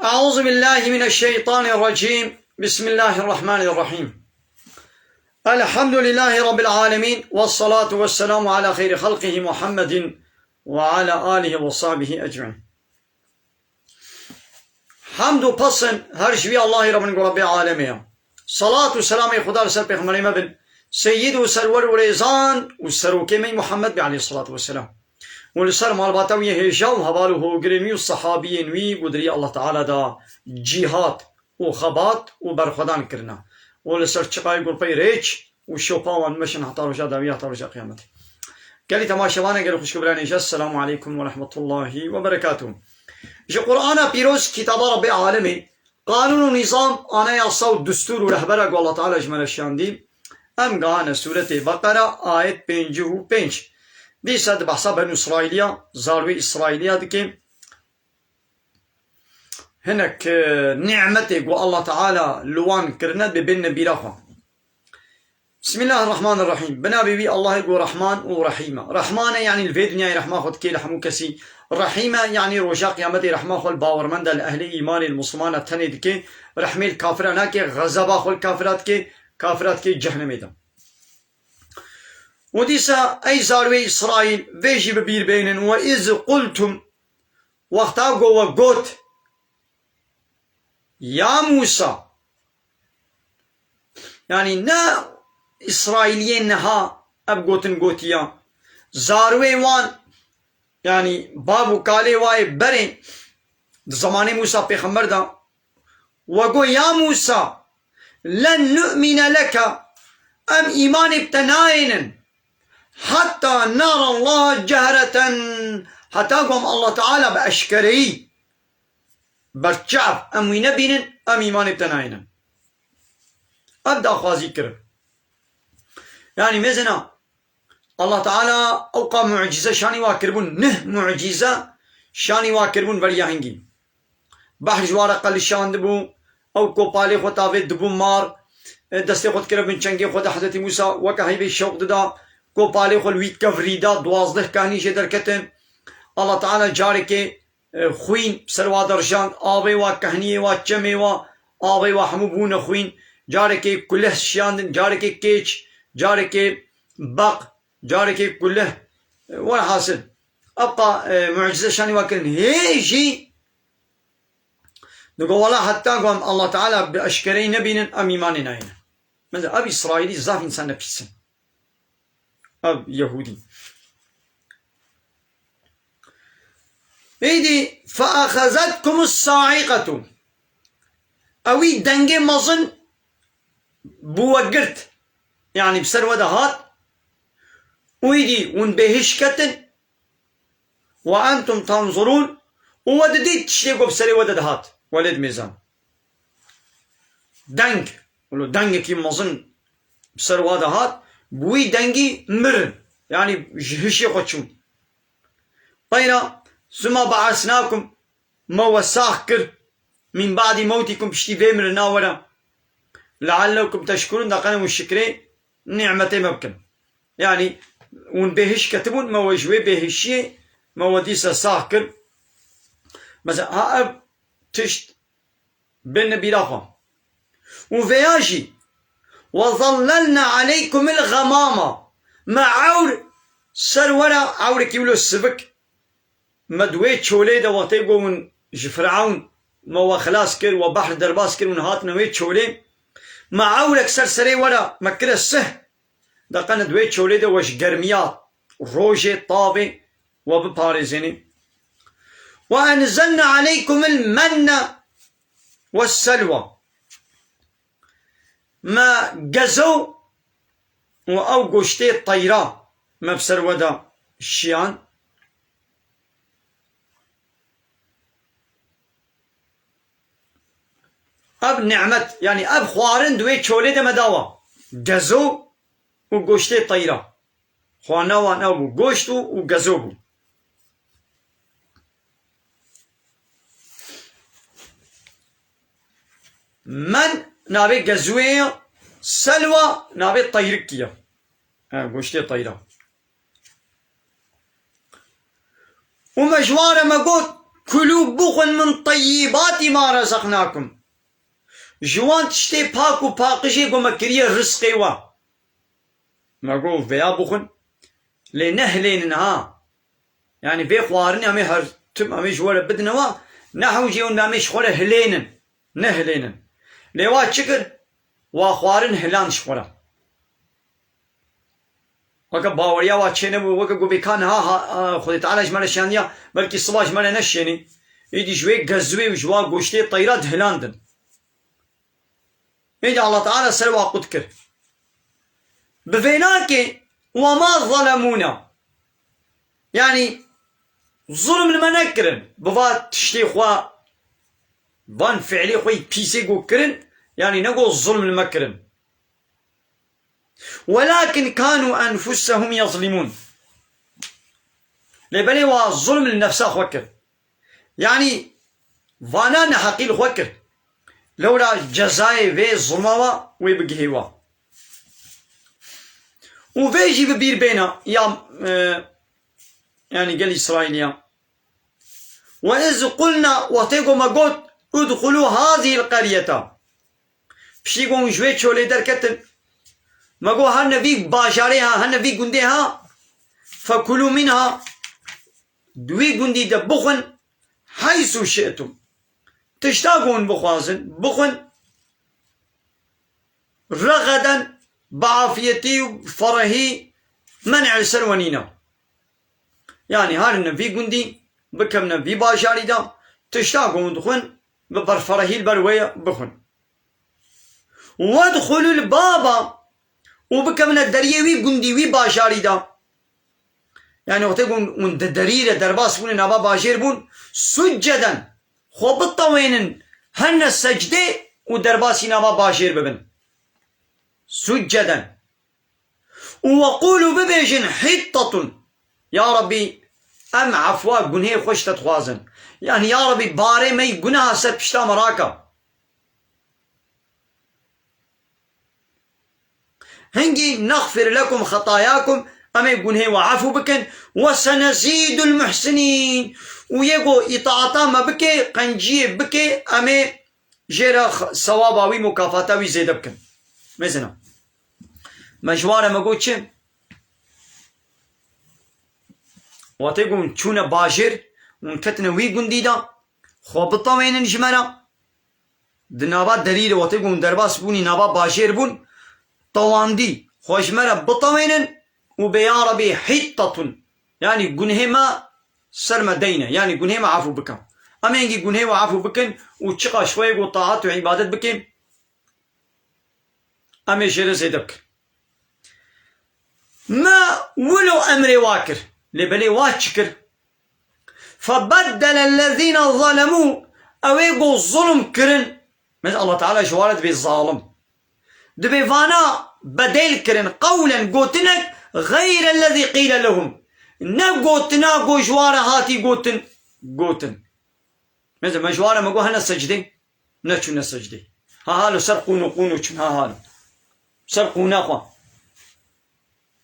أعوذ بالله من الشيطان الرجيم. بسم الله الرحمن الرحيم. الحمد لله رب العالمين، والصلاة والسلام على خير خلقه محمد وعلى آله وصحبه أجمعين. حمد و پسن هر شوی الله رب العالمين. صلاة و سلام خدا سر پیغمبر مبن سيد و سرور و ريزان و سروكي محمد عليه الصلاة والسلام ولسر مالباتوية هجا و هوالو هوگرمي و صحابيين وي قدري الله تعالى دا جهاد و خبات و برخدان کرنا ولسر چقاي گرپي ريچ و شوپاوان مشن حتى رجا داوية حتى رجا قيامت. قالي تماشوانا قالوا خوش كبراني جا. السلام عليكم ورحمة الله وبركاته. جو قرآن بيروز كتاب رب العالمين قانون و نظام آنا يصاو دستور و رهبرك والله تعالى اجمل الشان دي ام قانا سورة بقرة آية 55 دي ساد بحثا بنو إسرائيلية زاروي إسرائيلية دكي هناك نعمتك والله تعالى لوان كرنات ببن بيراخا. بسم الله الرحمن الرحيم. بنا بيبي الله يقول رحمن ورحيمة. رحمن يعني الفيدنيا رحمة خد كي لحمو كسي. رحيمة يعني رجاء قيامتي رحمة خل باورمند الأهل إيمان المسلمان التاني دكي رحمة الكافرانة كي غزبا خل كافرات كي جهنم دا. وديسا أي زاروي إسرائيل فيجي ببير بينن وإذ قلتم وقتا وقوت يا موسى يعني نا إسرائيليين نها أبقوتن قوتيا زاروي وان يعني بابو كالي واي برين زمان موسى پیغمبر دا وقو يا موسى لن نؤمن لك أم إيمان ابتنائن حتى نرى الله جهرة حتى قام الله تعالى بأشكري برشعب أم وينبين أم إيمان ابتنائن. أبدأ خوازي كرم يعني مزنا الله تعالى أوقع معجزة شاني واكربون نه معجزة شاني واكربون بريا هنجي بحر جوارا قل شان دبو أو كوبالي خطافي دبو مار دستي خود كربن چنگي خود حضرت موسى وكهي بي شوق ددا كوبالي خود ويت كفريدا 12 كهني شدر كتن الله تعالى جارك خوين سروا درجان آبي وكهني وچمي وآبي وحمبون خوين جارك كله شان جارك كيش جارك بق جارك كله ولا حاصل أبقى معجزة شاني واكرن هيجي نقول والله حتى قام الله تعالى بأشكرين نبينا أم إيماننا هنا مثلا أب إسرائيلي زاف إنسان نبيسن أب يهودي إيدي فأخذتكم الصاعقة أوي دنجي مظن بوقرت يعني بسر ودهات ويدي ونبهش كتن وأنتم تنظرون وودديت تشتيقوا بسري وددهات ولد ميزان دنج ولو دنج كي مظن بسر ودهات بوي دنجي مرن يعني هشي خدشون طينا ثم بعثناكم ما وساخكر من بعد موتكم بشتي بيمر ناورا لعلكم تشكرون دقنا والشكرين نعمتي مبكن يعني ونبهش كتبون ما وجوي بهشي ما وديسا ساكر مثلا هاب تشت بين بلاغا وفياجي وظللنا عليكم الغمامة مع عور سرورا عور كيولو السبك مدويت شولي دا وطيقو من جفرعون ما هو خلاص كر وبحر درباس كر ونهات نويت شولي مع عورك سرسري ورا مكر السه دا قنا دويت شولي دا وش قرميات روجي طابي وببارزيني وأنزلنا عليكم المن والسلوى ما جزو أو قشتي الطيرة ما بسر ودا الشيان أب نعمت يعني أب خوارن دويت شولي دا مداوى جزو وقشتي الطيرة خوانا وانا وقشتو وقزوبو من نابي قزوية سلوى نابي طيركية قشتي الطيرة ومجوارة ما قلت كلوا بخن من طيبات ما رزقناكم جوان تشتي باكو باقشي قوم كريه رزقي وا ما قول فيا بخن لنهلين ها يعني في خوارني امي هر تم امي جوال بدنوا نحو جيون امي شخوله هلينن نهلينن لوا شكر واخوارن هلان شخوله وكا باوريا واتشينبو وكا قوبي كان ها خذ تعالى جمال شانيا بلكي صباح جمال نشيني يدي شوي غزوي وجوا غوشتي طيرات هلاندن يدي الله تعالى سلوى قدكر بفيناك وما ظلمونا يعني ظلم المنكرن بفات تشتي خوا فان فعلي خوي بيسي قو كرن يعني نقول الظلم المكرن ولكن كانوا أنفسهم يظلمون لبلي والظلم للنفس خوكر يعني فانا نحقيل خوكر لولا جزاي في الظلموا ويبقهوا وفيجي ببير بينا يا يعني قال إسرائيليا وإذ قلنا وتيقو ما قلت ادخلوا هذه القرية بشيقون جويت شولي در كتن ما قو هالنبي باشاريها هالنبي قنديها فكلوا منها دوي قندي دبخن حيث شئتم تشتاقون بخوازن بخن رغدا بعافيتي فرهي منع السرونينا يعني هالنبي قندي بكم نبي باشاري دا تشتاقون دخن ببرفرهي البروية بخن وادخلوا البابا وبكم الدريوي قنديوي باشاري دا يعني وتقول من الدريرة درباس بون نابا باشير بون سجدا خوبطا وينن هن السجدة ودرباسي نابا باشير ببن سجدا وقولوا ببيجن حطة يا ربي ام عفوا قنهي خوش تتخوازن يعني يا ربي باري مي قناها سر بشتا مراكا هنجي نغفر لكم خطاياكم أما يقول هي وعفو بكن وسنزيد المحسنين ويقو إطاعتا ما بكي قنجي بكي أما جيرا صواباوي مكافاتاوي زيدا بكن مثلا مجوارا ما قلت شم وتقول تشونا باشر ونكتنا وي قنديدا خوبطا وين نجمنا دنابا دليل وتقول درباس بوني نابا باشر بون طواندي خوشمرة بطوينن وبياربي حطة يعني قنهما سرما دينا يعني قنهما عفو بكم أما ينجي قنهما عفو بكن وتشقى شوي وطاعات وعبادت بكم أما يشير زيدك ما ولو أمري واكر لبلي واتشكر فبدل الذين ظلموا أو يقول الظلم كرن مثل الله تعالى شوارد بالظالم دبي فانا بدل كرن قولا قوتنك غير الذي قيل لهم نقوتنا قو جوارا هاتي قوتن مثل ما جوارا ما قو هنا السجدة نشون السجدة هالو سرقوا نقونو ها هالو سرقوا ناقوا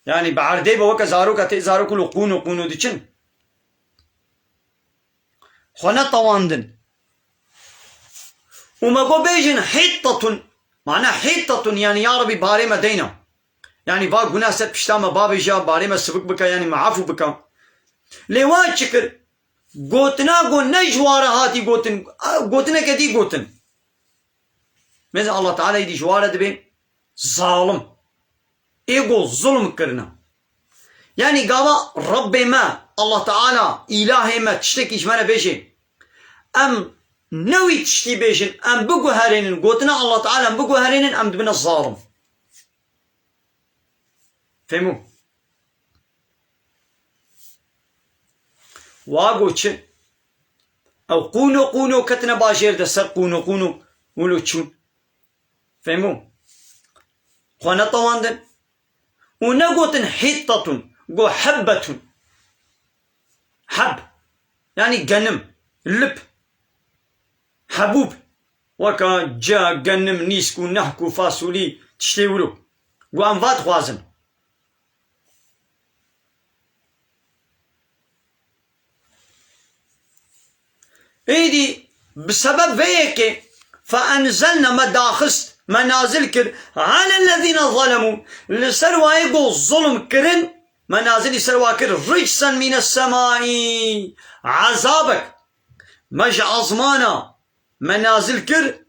يعني بعردي بوكا زارو كتي زارو كلو قونو دي چن خنا طواندن وما قو بيجن حطة معناه حطة يعني يا ربي باري ما دينا يعني باق قناه ست بشتاما بابي جا باري ما سبق بكا يعني معافو بكا ليوان شكر قوتنا قو نجوارا هاتي قوتنا كدي قوتن مثل الله تعالى يدي جوارا دبي ظالم ايقو ظلم كرنا يعني قاوا ربي ما الله تعالى إلهي ما تشتكي شمانا بيشي أم نوي تشتي بيشن أم بقو هارينن قوتنا الله تعالى أم بقو هارينن أم دبنا الظالم فهموا واقو تش أو قونو كتنا باشير دسر قونو ولو تشون فهموا خوانا طواندن ونقوتن حطة قو حبة حب يعني قنم لب حبوب وكا جا قنم نيسكو نحكو فاسولي تشتيولو قوان فات خوازن ايدي بسبب هيك فأنزلنا مداخست منازل كر على الذين ظلموا لسروا يقول ظلم كرن منازل سروا كر رجسا من السماء عذابك مج أزمانا منازل كر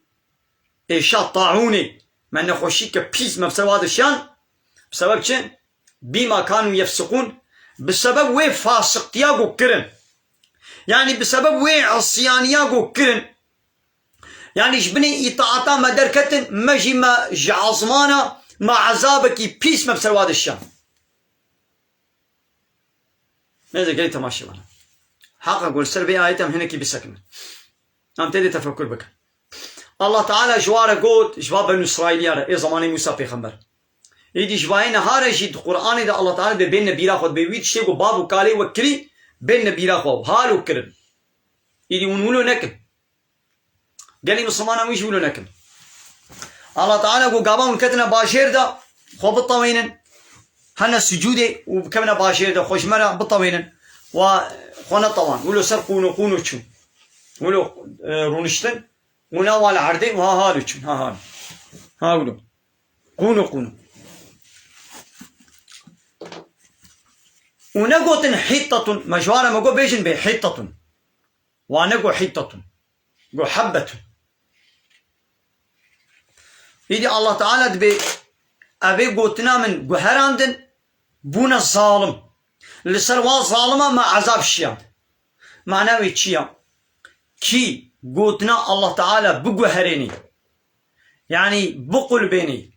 إيشا طاعوني من نخوشيك بيس مبسوا هذا الشان بسبب شن بما كانوا يفسقون بسبب وي فاسقتياغو كرن يعني بسبب وي عصيانياغو كرن يعني جبني إطاعتا ما دركتن مجي ما جعظمانا ما عذابك بيس مبسوا هذا الشان ماذا قلت تماشي وانا حق أقول سربي آيتم هناك بسكن أم تدي تفكر بك الله تعالى جوار قوت جواب بنو إسرائيل إيه زمان موسى بيغمبر يدي جواين هارا جيد القرآن إذا الله تعالى بين نبيرا خود بيويت شيء بابو كالي وكري بين نبيرا خود هالو كرن يدي ونولو نكن قال لي مسلمان ويش يقولوا نكن الله تعالى قو قابا ونكتنا باشير دا خو بطوينن هنا سجودي وكمنا باشير دا خوش مرة بطوينن وخونا طوان ولو سر قونو تشون ولو رونشتن ونوال عردي وها هالو تشون ها ولو قونو ونقوتن حطة مجوانا ما قو بيجن بي حطة ونقو حطة قو حبة يدي الله تعالى دبي أبي قوتنا من قو هراندن بونا الظالم لسروا ظالمة ما عذاب الشيان معناه تشيا كي قوتنا الله تعالى بقو هريني يعني بقل بيني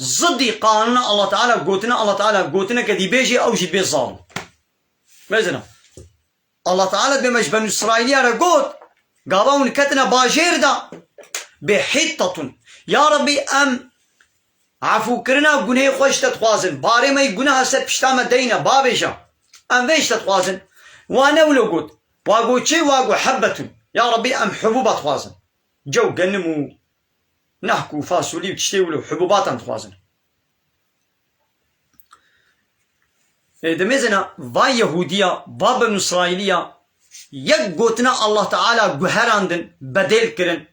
ضدي قانون الله تعالى قوتنا كدي بيجي أو جد بي الظالم ماذا الله تعالى بمش بنو إسرائيل قوت قابون كتنا باجير دا بحطة يا ربي أم عفو كرنا قناه خوش تتخوازن باري ما يقناها ست بشتام دينا بابيشا أم ويش تتخوازن وانا ولو قوت واقو شي واقو حبة يا ربي أم حبوبات خوازن جو قنمو نحكو فاسولي وتشتي ولو حبوبات تخوازن دميزنا با يهودية با بنو إسرائيلية يك قوتنا الله تعالى قهراندن بديل كرن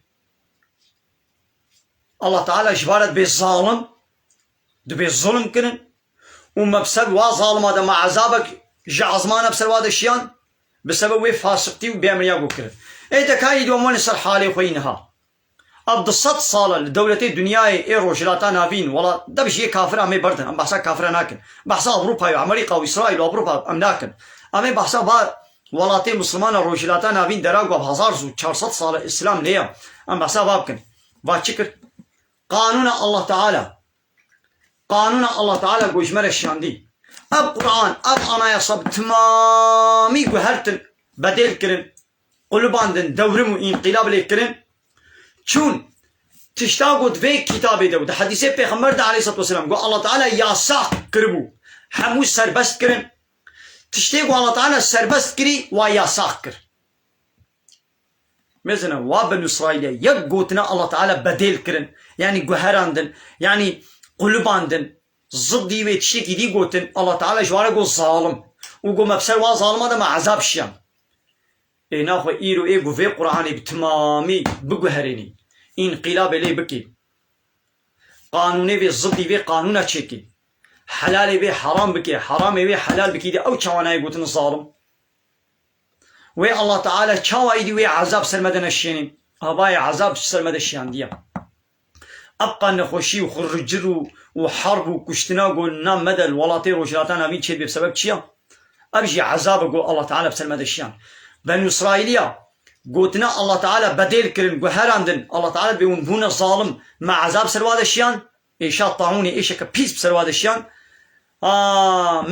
الله تعالى جبارت بالظالم دبي الظلم كرن وما بسبب ظالم هذا مع عذابك جعظمانا بسبب هذا الشيان بسبب وي فاسقتي وبيعمل كرن ايدا كاي دومان يصير حالي خوينها ابد 6 صاله لدولتي الدنيا ايرو جلاتا نافين ولا دبشي كافر امي بردن ام بحسا كافر ناكن بحسا اوروبا وامريكا واسرائيل واوروبا ام ناكن امي بحسا با ولاتي مسلمان روجلاتا نافين دراغو بهزار 400 صاله اسلام ليا ام بحسا بابكن با شكر قانون الله تعالى قوجمر الشاندي اب قرآن اب انا يصب تمامي قهرتن بديل كرن قلباندن دورمو انقلاب ليكرن چون تشتاقود في كتابه ده حديثه پیغمبر ده عليه الصلاه والسلام قال الله تعالى ياساق كربو همو سربست كرن تشتاقو الله تعالى سربست كري وياساق كر مثلا وابن اسرائيل يقوتنا الله تعالى بديل كرن يعني قهراندن يعني قلباندن ضدي ويتشيكي دي قوتن الله تعالى جواره قو ظالم وقو مبسر ظالم هذا مع عذاب الشام ناخو ايرو ايقو في قرآني بتمامي بقهريني انقلاب لي بكي قانوني بي ضدي بي قانونا تشيكي حلالي بي حرام بكي حرامي بي حلال بكي دي او چوانا يقوتن الظالم وي الله تعالى چاوا ايدي وي عذاب سرمدن الشيني هباي عذاب سرمدن الشيان ديا ابقى نخوشي وخرجرو وحرب وكشتناقو نام مدى الولاطي روجلاتان هابين تشيد بسبب تشيا ابجي عذابه الله تعالى بسرمدن الشيان بنو إسرائيلية قوتنا الله تعالى بديل كرن قهراندن الله تعالى بيون بونا ظالم مع عذاب سرواد الشيان إيشا طاعوني إيشا كبيس بسرواد الشيان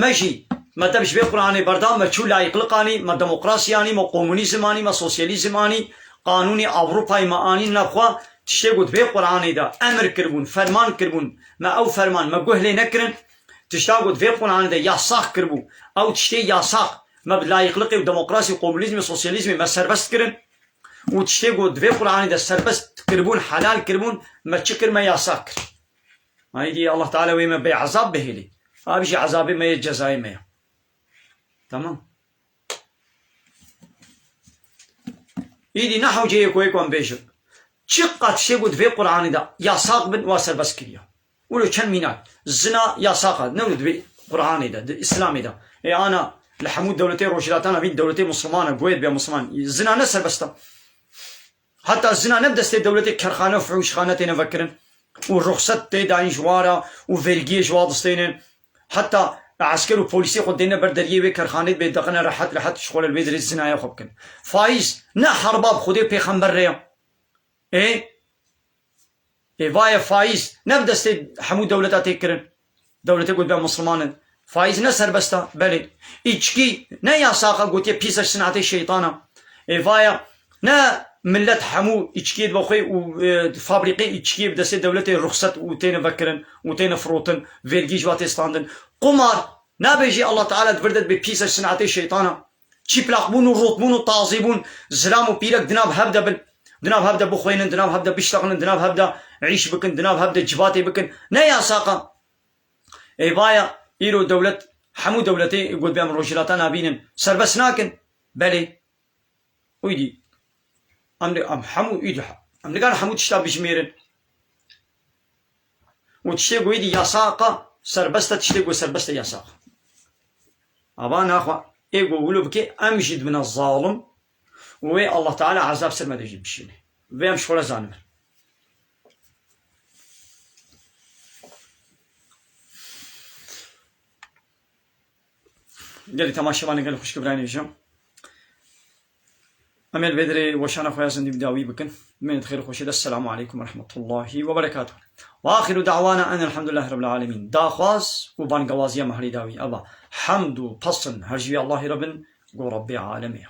ماشي ما تبش بي قرآني بردام ما تشو لا يقلقاني ما ديمقراطياني ما كومونيزماني ما سوسياليزماني قانوني أوروباي ما آني نخوا تشتي قد بي قرآني دا أمر كربون فرمان كربون ما أو فرمان ما قهلي نكرن تشتا قد بي قرآني دا ياساق كربو أو تشتي ياساق ما بلا يقلقي وديمقراطي وكومونيزم وسوسياليزم ما سربست كرن وتشتي قد في قرآن ده سربست كربون حلال كربون ما تشكر ما ياساكر ما يدي الله تعالى ويما بعذاب بهلي بيجي عذابي ما يجزاي ما تمام إيدي نحو جيه كويك وان بيجر چقدر شيء في قرآن دا يساق بن واسر بس كريا ولو كان مينات الزنا يساق نولد في قرآن دا إسلامي دا إيه أنا لحمود دولتي روشلاتانا بين دولتي مسلمانة قويت بيا مسلمان الزنا نسر بستا حتى الزنا نبدأ ستي دولتي كرخانة وفعوش خانة تنفكرن والرخصت تيداين جوارا وفيلجي جواد ستينن حتى عسكر وبوليسي قدينا بردريه بكرخانة بيدقنا راحت شغل البيدر الزنا يخبكن فايز نا حرباب خدي بيخمبر ريا إيه فايا فايز نبدأ ستي حمود دولتا تكرن دولتي قد بيا مسلمان فايز نسر بستا بلي إيشكي نا ياساقا قوتي بيسر سنعتي الشيطانا فايا نا ملت حمو إيشكي بخوي وفابريقي إيشكي بدأ ستي دولتي رخصت وتين فكرن وتين فروتن فيرجي جواتي ستاندن قمار نابيجي الله تعالى تبردت ببيسر سنعتي الشيطانا چي بلاقبون وروطبون وطازيبون زلام وبيرك دناب هبدا بخوينن دناب هبدا بيشتغلن دناب هبدا عيش بكن دناب هبدا جباتي بكن نا ياساقا بايا إيرو دولة حمو دولتي يقول بيام روشلاتانا بينن سربس ناكن بلي ويدي أم حمو إيدي أم لقان حمو تشتا بجميرن وتشتيقو إيدي ياساقا سربستا تشتيقو سربستا ياساقا أبانا أخوة إيقو ولو بكي أمجد من الظالم وي الله تعالى عذاب سر ما يجيب بشيني ويام شغل زانم قال تماشاواني قال خوش كبراني جام أمير بدري وشانا خويا زندي بداوي بكن من خير خوشي السلام عليكم ورحمة الله وبركاته وآخر دعوانا أن الحمد لله رب العالمين دا خواز وبان قوازيا مهري داوي أبا حمد وبصن هرجي الله ربن قو ربي عالمي